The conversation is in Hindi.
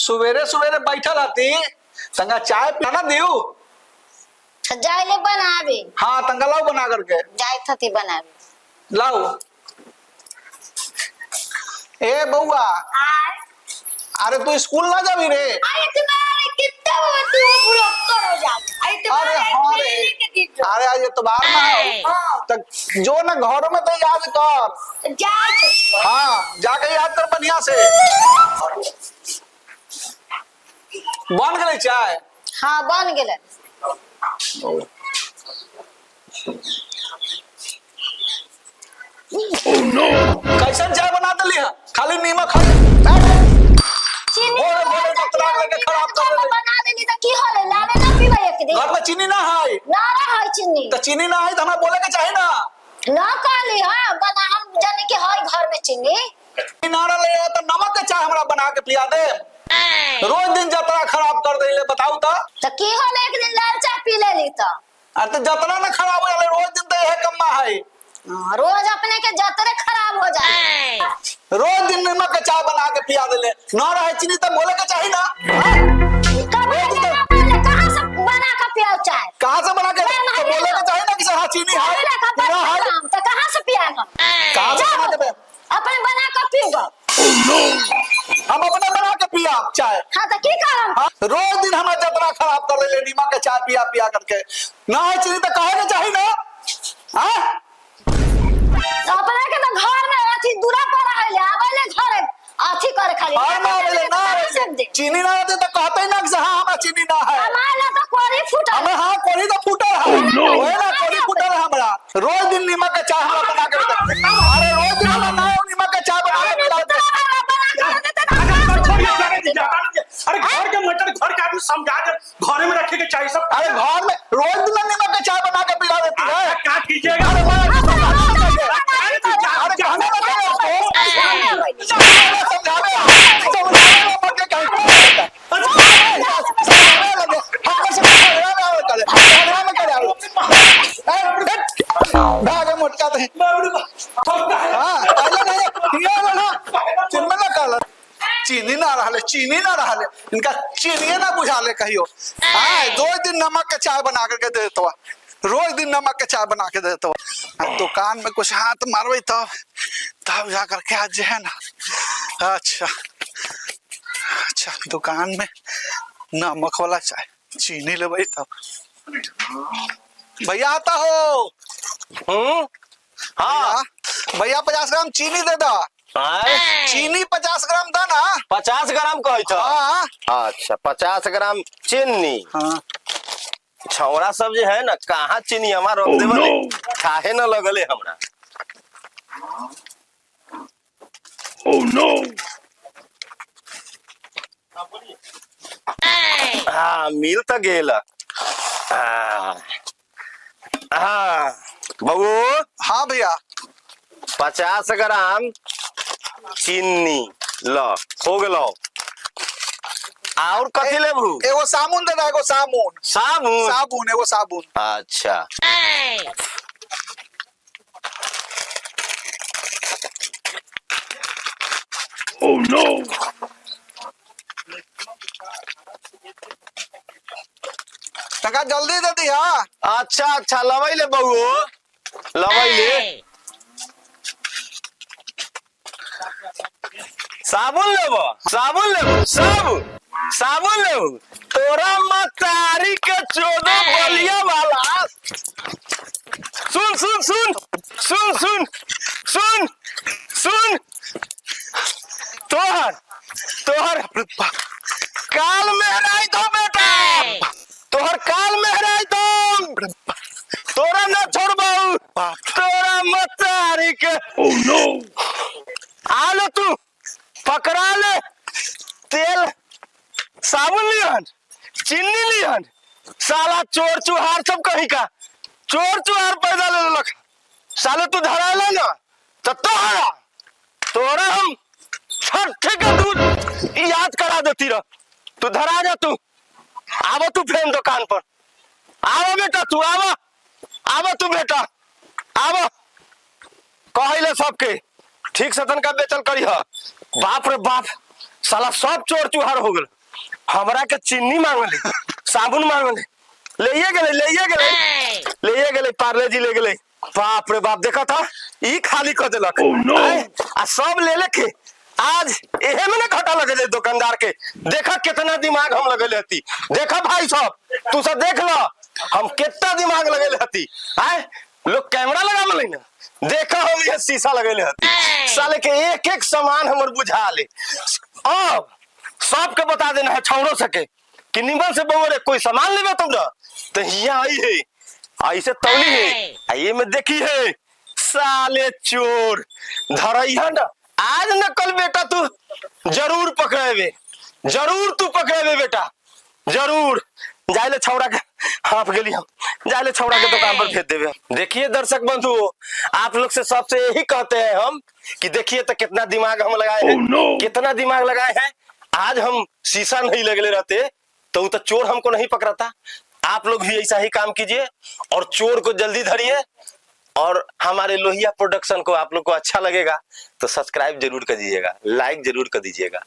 सुवेरे सुवेरे बैठल हती तंगा चाय पिलाना दियो। जाइले बनावे। हाँ तंगा लाओ बना करके। जाए थती बनावे। लाओ। ए बउआ अरे तू स्कूल ना जाबी रे। अरे तुम्हारे कितना वो तू ब्लॉकर हो जा। अरे तुम्हारे अरे हाँ रे। लेके दीजो। अरे आज इतवार ना है हाँ। तो जो ना घरों में तो याद कर। जाए हाँ जाके याद कर बढ़िया से। बन गए चाय। हाँ बन गेले। Oh no! कैसन चाय बना दली है? खाली नीमक है। चीनी बोले बोले तो तलाक लेके खराब कर दे। बना देली त की होले लावे ना पीबे एक दिन। घर में चीनी ना है। ना है चीनी। तो चीनी ना है तो हमें बोले के चाहिए ना। ना काली हां बना हम जाने के है घर में चीनी। ना रहे हो तो नमक के चाय हमरा बना के पिया दे। रोज दिन जतरा खराब कर दे ले बताऊ तो की होले एक दिन लाल चाय पी लेली त। अरे तो जतरा ना खराब हो जाले रोज दिन तो यह कम्मा है। रोज अपने के जतरे खराब हो जाए। रोज दिन नमक के चाय बना के पिया दे ले। ना रहे चीनी तो बोले के चाहिए ना। कहां से बना के पियाओ चाय? कहां से बना के तो बोले के चाहिए ना कि हाँ चीनी है। ना है तो कहां से पियाएगा? कहां से बना के अपने बना के पीओ। हम अपने बना के पिया चाय। हां तो की करम? हाँ, रोज दिन हमारा जतरा खराब कर ले नीमक के चाय पिया पिया करके। ना है चीनी तो कहे के चाहिए ना। हां अपने के तो घर में अथी दूरा पर आइले आवेले घरे अथी करे खाली। हाँ ना बोले ना चीनी ना रहते तो कहते ही ना कि हाँ हमारा चीनी ना है। हमारे तो कोरी फूटा। हमें हाँ कोरी तो फूटा है। वही ना कोरी फूटा है हमारा। रोज दिन नीमक का चाय हमारा बना के देते। अरे रोज दिन हमारा ना नीमक का चाय बना के पिलाते। अरे घर के मटर घर के आदमी समझा कर घरे में रखे के चाहिए सब। अरे घर में रोज दिन नीमक का चाय बना के पिला देती है। क्या कीजिएगा? अरे कहने लगे भागे मोटका थे। चीनी ना रहा चीनी ना रहा इनका चीनी ना बुझा ले कहियो। दो दिन नमक के चाय बना करके दे देता रोज दिन नमक के चाय बना के दे देता दुकान में कुछ हाथ मारवे तब जा करके आज है ना। अच्छा अच्छा दुकान में नमक वाला चाय चीनी ले तब भैया आता हो। हाँ भैया 50 ग्राम चीनी दे दो। चीनी 50 ग्राम था ना। 50 ग्राम कही था। हाँ अच्छा 50 ग्राम चीनी। हाँ छौड़ा सब जो है ना कहाँ चीनी हमारा रोक देवले काहे न लगले हमरा। Oh no! हाँ मिल तो गेल। हाँ बबू हाँ भैया 50 ग्राम चीनी लो हो गलो। और कथी लेबू? एगो साबुन दे दो। एगो साबुन साबुन साबुन एगो साबुन। अच्छा Oh no! टका जल्दी दे दी। हाँ अच्छा अच्छा लवैले बबू लवैले। साबुन लेबो साबुन लेबो साबुन लेबो तोरा मतारी के 14 बलिया वाला। सुन सुन सुन सुन सुन सुन सुन तोहर काल मेहराई दो बेटा। तोहर काल मेहराई दो तोरा न छोड़बो तोरा मतारी के। Oh no! आलो तू पकड़ा ले तेल साबुन लिहन चीनी लिहन साला चोर चुहार सब कहीं का चोर चुहार पैदा ले लख साले तू धरा ले ना तो तोरा हम छठे का दूध याद करा देती रह। तू धरा जा तू आवो तू फेन दुकान पर आवो बेटा तू आवो तू बेटा आवो कहले सबके ठीक से तनका बेचल करी। बाप रे बाप साला सब चोर चुहार हो गल। हमरा के चीनी मांगले, साबुन मांगले, ले गेले पार्ले जी ले गेले। बाप रे बाप, देखा था ई खाली कर देलक। आ सब ले लेके आज एहे में ना घाटा लगे दुकानदार के। देखा कितना दिमाग हम लगेले हती। देखा भाई साहब, तू सब देख लो हम कितना दिमाग लगेले हती। आए लोग कैमरा लगा मले ना, देखा हम ये शीशा लगेले हती। साले के एक एक सामान हमर बुझा ले। अब सबके बता देना है छौड़ो सके कि निमन से बउरे कोई सामान लेबे तुम ना तो यहाँ आई है, ऐसे तौली है। ये में देखी है साले चोर धरैया ना। आज न कल बेटा तू जरूर पकड़ेबे, जरूर तू पकड़ेबे बेटा, जरूर। जाइले छौड़ा के हाफ गेली हम, जाइले छौड़ा के दुकान पर भेज देवे। देखिए दर्शक बंधु, आप लोग से सबसे यही कहते हैं हम कि देखिए तो कितना दिमाग हम लगाए हैं, कितना दिमाग लगाए हैं। आज हम शीशा नहीं लगले रहते तो चोर हमको नहीं पकड़ाता। आप लोग भी ऐसा ही काम कीजिए और चोर को जल्दी धरिए। और हमारे लोहिया प्रोडक्शन को आप लोग को अच्छा लगेगा तो सब्सक्राइब जरूर कर दीजिएगा, लाइक जरूर कर दीजिएगा।